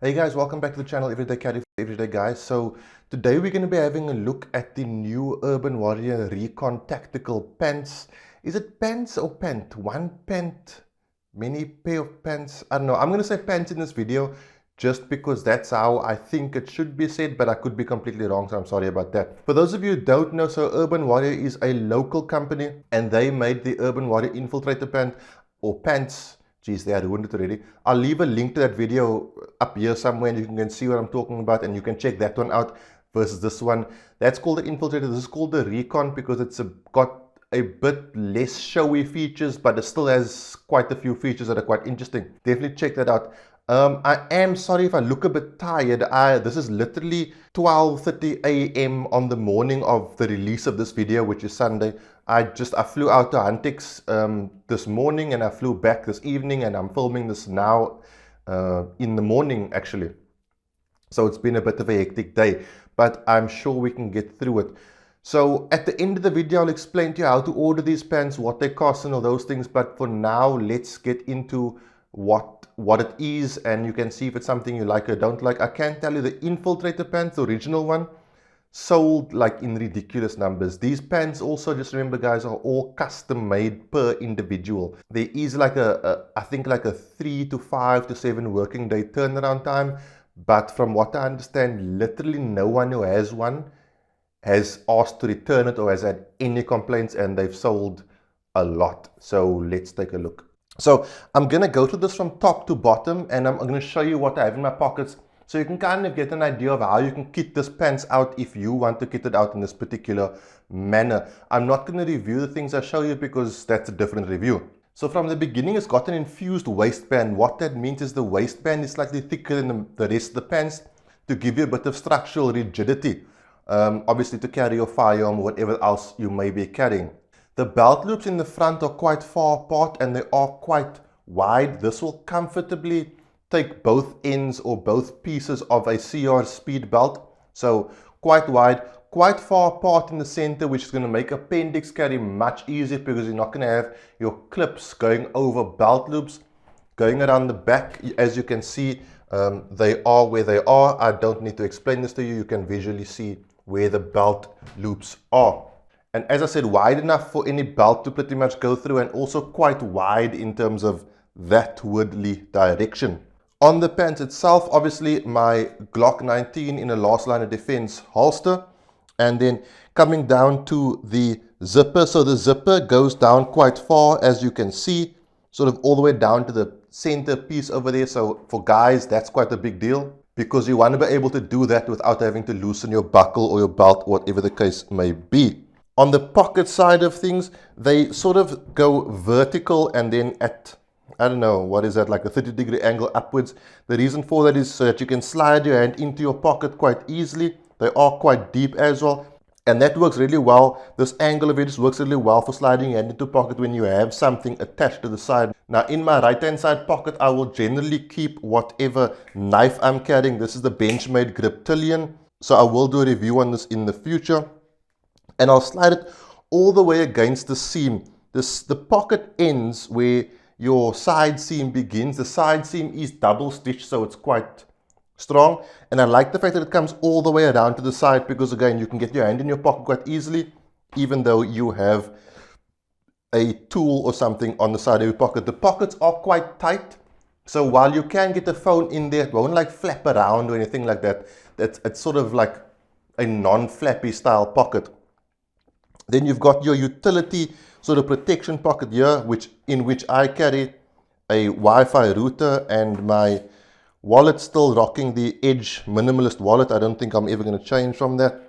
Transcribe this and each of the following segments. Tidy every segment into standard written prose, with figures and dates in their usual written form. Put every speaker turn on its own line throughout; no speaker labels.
Hey guys, welcome back to the channel Everyday Carry for Everyday Guys. So today we're going to be having a look at the new Urban Warrior Recon tactical pants. Is it pants or pant? One pant, many pair of pants? I don't know. I'm going to say pants in this video just because that's how I think it should be said, but I could be completely wrong, so I'm sorry about that. For those of you who don't know, so Urban Warrior is a local company and they made the Urban Warrior Infiltrator pant or pants. Geez, they had ruined it already. I'll leave a link to that video up here somewhere and you can see what I'm talking about and you can check that one out versus this one. That's called the Infiltrator. This is called the Recon because it's got a bit less showy features, but it still has quite a few features that are quite interesting. Definitely check that out. I am sorry if I look a bit tired. This is literally 12:30 a.m. on the morning of the release of this video, which is Sunday. I flew out to Huntix this morning and I flew back this evening, and I'm filming this now in the morning actually. So it's been a bit of a hectic day, but I'm sure we can get through it. So at the end of the video, I'll explain to you how to order these pants, what they cost and all those things. But for now, let's get into what it is, and you can see if it's something you like or don't like. I can tell you the Infiltrator pants, the original one, sold like in ridiculous numbers. These pants also, just remember guys, are all custom made per individual. There is like I think like a 3 to 5 to 7 working day turnaround time, but from what I understand, literally no one who has one has asked to return it or has had any complaints, and they've sold a lot. So let's take a look. So I'm going to go through this from top to bottom, and I'm going to show you what I have in my pockets so you can kind of get an idea of how you can kit this pants out if you want to kit it out in this particular manner. I'm not going to review the things I show you because that's a different review. So from the beginning, it's got an infused waistband. What that means is the waistband is slightly thicker than the rest of the pants to give you a bit of structural rigidity. Obviously to carry your firearm or whatever else you may be carrying. The belt loops in the front are quite far apart and they are quite wide. This will comfortably take both ends or both pieces of a CR speed belt. So quite wide, quite far apart in the center, which is going to make appendix carry much easier because you're not going to have your clips going over belt loops. Going around the back, as you can see, they are where they are. I don't need to explain this to you. You can visually see where the belt loops are. And as I said, wide enough for any belt to pretty much go through, and also quite wide in terms of that wordly direction. On the pants itself, obviously my Glock 19 in a last line of defense holster, and then coming down to the zipper. So the zipper goes down quite far, as you can see, sort of all the way down to the center piece over there. So for guys, that's quite a big deal because you want to be able to do that without having to loosen your buckle or your belt, whatever the case may be. On the pocket side of things, they sort of go vertical and then at, I don't know, what is that, like a 30-degree angle upwards. The reason for that is so that you can slide your hand into your pocket quite easily. They are quite deep as well, and that works really well. This angle of it just works really well for sliding your hand into pocket when you have something attached to the side. Now in my right hand side pocket, I will generally keep whatever knife I'm carrying. This is the Benchmade Griptilian, so I will do a review on this in the future. And I'll slide it all the way against the seam. The pocket ends where your side seam begins. The side seam is double stitched, so it's quite strong. And I like the fact that it comes all the way around to the side because, again, you can get your hand in your pocket quite easily, even though you have a tool or something on the side of your pocket. The pockets are quite tight, so while you can get the phone in there, it won't like flap around or anything like that. It's sort of like a non-flappy style pocket. Then you've got your utility sort of protection pocket here, in which I carry a Wi-Fi router and my wallet, still rocking the Edge minimalist wallet. I don't think I'm ever going to change from that.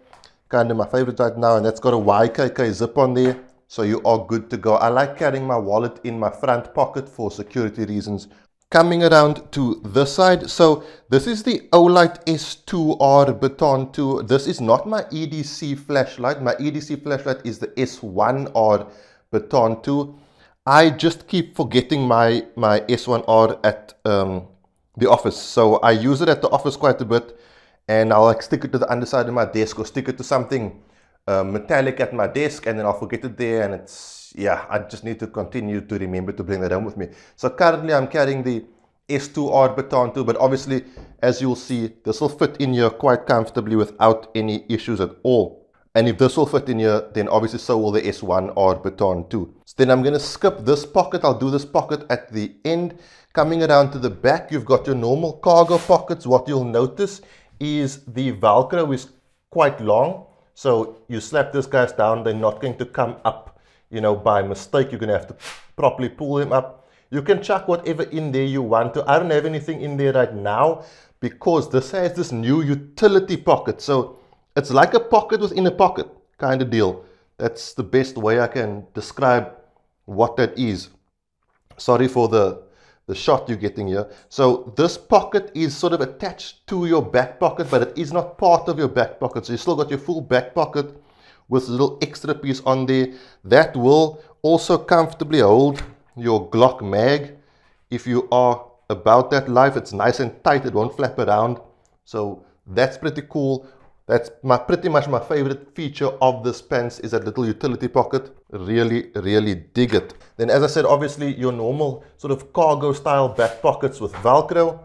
Kind of my favorite right now, and that's got a YKK zip on there, so you are good to go. I like carrying my wallet in my front pocket for security reasons. Coming around to this side, so this is the Olight S2R Baton 2. This is not my EDC flashlight. My EDC flashlight is the S1R Baton 2. I just keep forgetting my S1R at the office. So I use it at the office quite a bit, and I'll like stick it to the underside of my desk or stick it to something metallic at my desk, and then I'll forget it there, and it's, yeah, I just need to continue to remember to bring that home with me. So currently I'm carrying the S2 Arbiton too, but obviously, as you'll see, this will fit in here quite comfortably without any issues at all. And if this will fit in here, then obviously so will the S1 Arbiton too. So then I'm going to skip this pocket. I'll do this pocket at the end. Coming around to the back, you've got your normal cargo pockets. What you'll notice is the Velcro is quite long. So you slap these guys down, they're not going to come up, you know, by mistake. You're going to have to properly pull them up. You can chuck whatever in there you want to. I don't have anything in there right now because this has this new utility pocket. So it's like a pocket within a pocket kind of deal. That's the best way I can describe what that is. Sorry for the shot you're getting here. So this pocket is sort of attached to your back pocket, but it is not part of your back pocket. So you still got your full back pocket with a little extra piece on there. That will also comfortably hold your Glock mag. If you are about that life, it's nice and tight. It won't flap around. So that's pretty cool. That's pretty much my favorite feature of this pants is that little utility pocket. Really, really dig it. Then as I said, obviously your normal sort of cargo style back pockets with Velcro.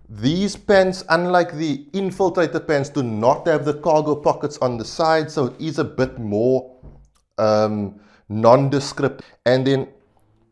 These pants, unlike the infiltrator pants, do not have the cargo pockets on the side. So it is a bit more nondescript. And then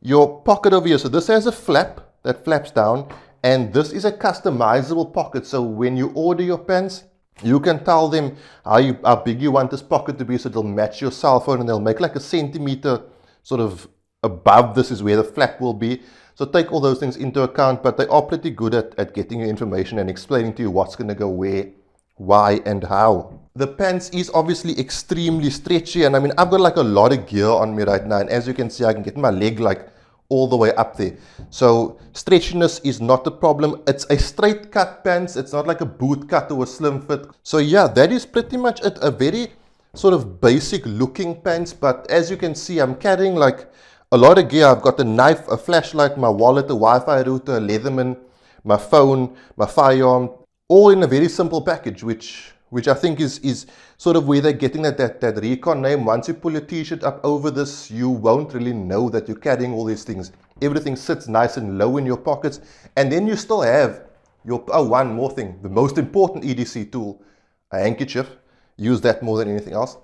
your pocket over here. So this has a flap that flaps down. And this is a customizable pocket. So when you order your pants, you can tell them how big you want this pocket to be, so it'll match your cell phone, and they'll make like a centimeter sort of above this is where the flap will be. So take all those things into account, but they are pretty good at getting you information and explaining to you what's going to go where, why, and how. The pants is obviously extremely stretchy, and I mean, I've got like a lot of gear on me right now, and as you can see, I can get my leg like all the way up there. So stretchiness is not a problem. It's a straight cut pants. It's not like a boot cut or a slim fit. So yeah, that is pretty much it. A very sort of basic looking pants, but as you can see, I'm carrying like a lot of gear. I've got a knife, a flashlight, my wallet, a Wi-Fi router, a Leatherman, my phone, my firearm, all in a very simple package, which I think is sort of where they're getting that Recon name. Once you pull your t-shirt up over this, you won't really know that you're carrying all these things. Everything sits nice and low in your pockets. And then you still have your, oh, one more thing, the most important EDC tool, a handkerchief. Use that more than anything else.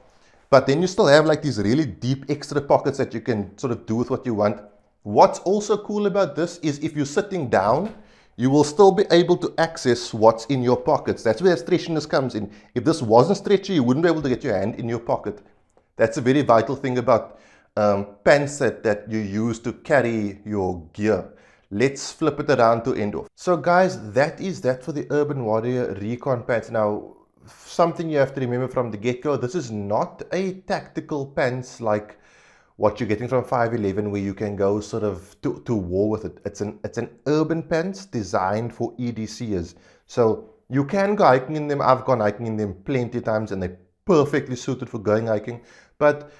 But then you still have like these really deep extra pockets that you can sort of do with what you want. What's also cool about this is if you're sitting down, you will still be able to access what's in your pockets. That's where stretchiness comes in. If this wasn't stretchy, you wouldn't be able to get your hand in your pocket. That's a very vital thing about pants that you use to carry your gear. Let's flip it around to end off. So guys, that is that for the Urban Warrior Recon pants. Now, something you have to remember from the get-go, this is not a tactical pants like what you're getting from 511 where you can go sort of to war with it. It's an urban pants designed for EDCers. So you can go hiking in them. I've gone hiking in them plenty of times and they're perfectly suited for going hiking. But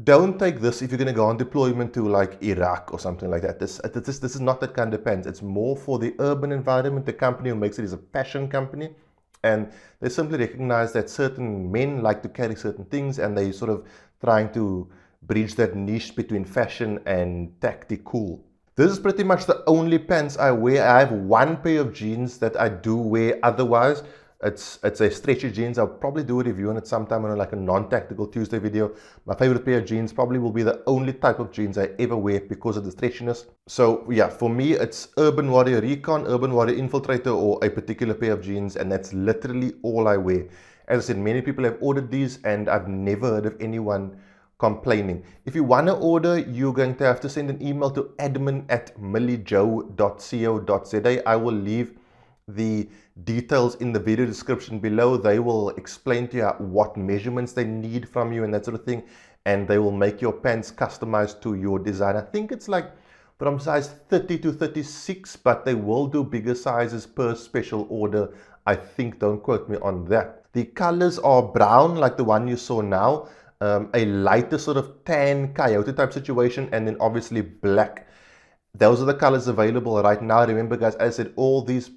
don't take this if you're going to go on deployment to like Iraq or something like that. This is not that kind of pants. It's more for the urban environment. The company who makes it is a fashion company. And they simply recognize that certain men like to carry certain things and they sort of trying to bridge that niche between fashion and tactical. This is pretty much the only pants I wear. I have one pair of jeans that I do wear. Otherwise, it's a stretchy jeans. I'll probably do a review on it sometime on like a non-tactical Tuesday video. My favorite pair of jeans probably will be the only type of jeans I ever wear because of the stretchiness. So yeah, for me, it's Urban Warrior Recon, Urban Warrior Infiltrator, or a particular pair of jeans, and that's literally all I wear. As I said, many people have ordered these and I've never heard of anyone complaining. If you want to order, you're going to have to send an email to admin@millijoe.co.za. I will leave the details in the video description below. They will explain to you what measurements they need from you and that sort of thing, and they will make your pants customized to your design. I think it's like from size 30 to 36, but they will do bigger sizes per special order. I think, don't quote me on that. The colors are brown like the one you saw now, a lighter sort of tan coyote type situation, and then obviously black. Those are the colors available right now. Remember guys, as I said, all these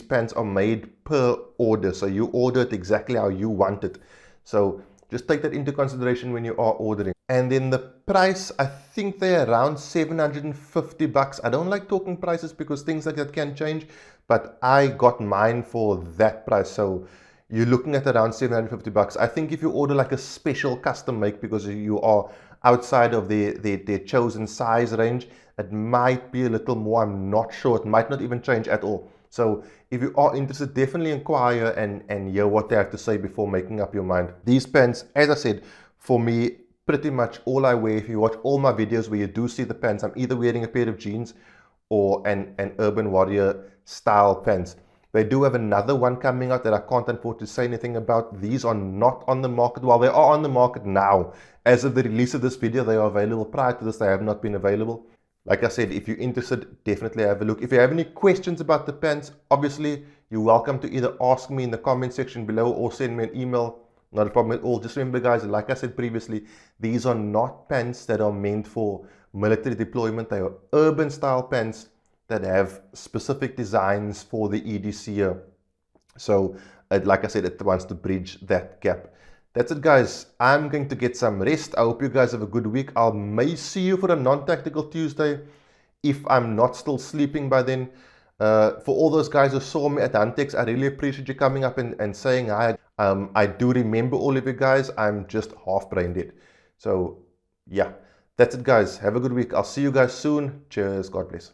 pants are made per order, so you order it exactly how you want it. So just take that into consideration when you are ordering. And then the price, I think they're around 750 bucks. I don't like talking prices because things like that can change, but I got mine for that price. So you're looking at around 750 bucks. I think if you order like a special custom make because you are outside of their chosen size range, it might be a little more. I'm not sure. It might not even change at all. So if you are interested, definitely inquire and hear what they have to say before making up your mind. These pants, as I said, for me, pretty much all I wear. If you watch all my videos where you do see the pants, I'm either wearing a pair of jeans or an Urban Warrior style pants. They do have another one coming out that I can't afford to say anything about. These are not on the market. Well, they are on the market now. As of the release of this video, they are available. Prior to this, they have not been available. Like I said, if you're interested, definitely have a look. If you have any questions about the pants, obviously, you're welcome to either ask me in the comment section below or send me an email. Not a problem at all. Just remember, guys, like I said previously, these are not pants that are meant for military deployment. They are urban style pants that have specific designs for the EDC. So, like I said, it wants to bridge that gap. That's it, guys. I'm going to get some rest. I hope you guys have a good week. I may see you for a non-tactical Tuesday if I'm not still sleeping by then. For all those guys who saw me at Huntex, I really appreciate you coming up and saying hi. I do remember all of you guys. I'm just half brain dead. So, yeah, that's it, guys. Have a good week. I'll see you guys soon. Cheers. God bless.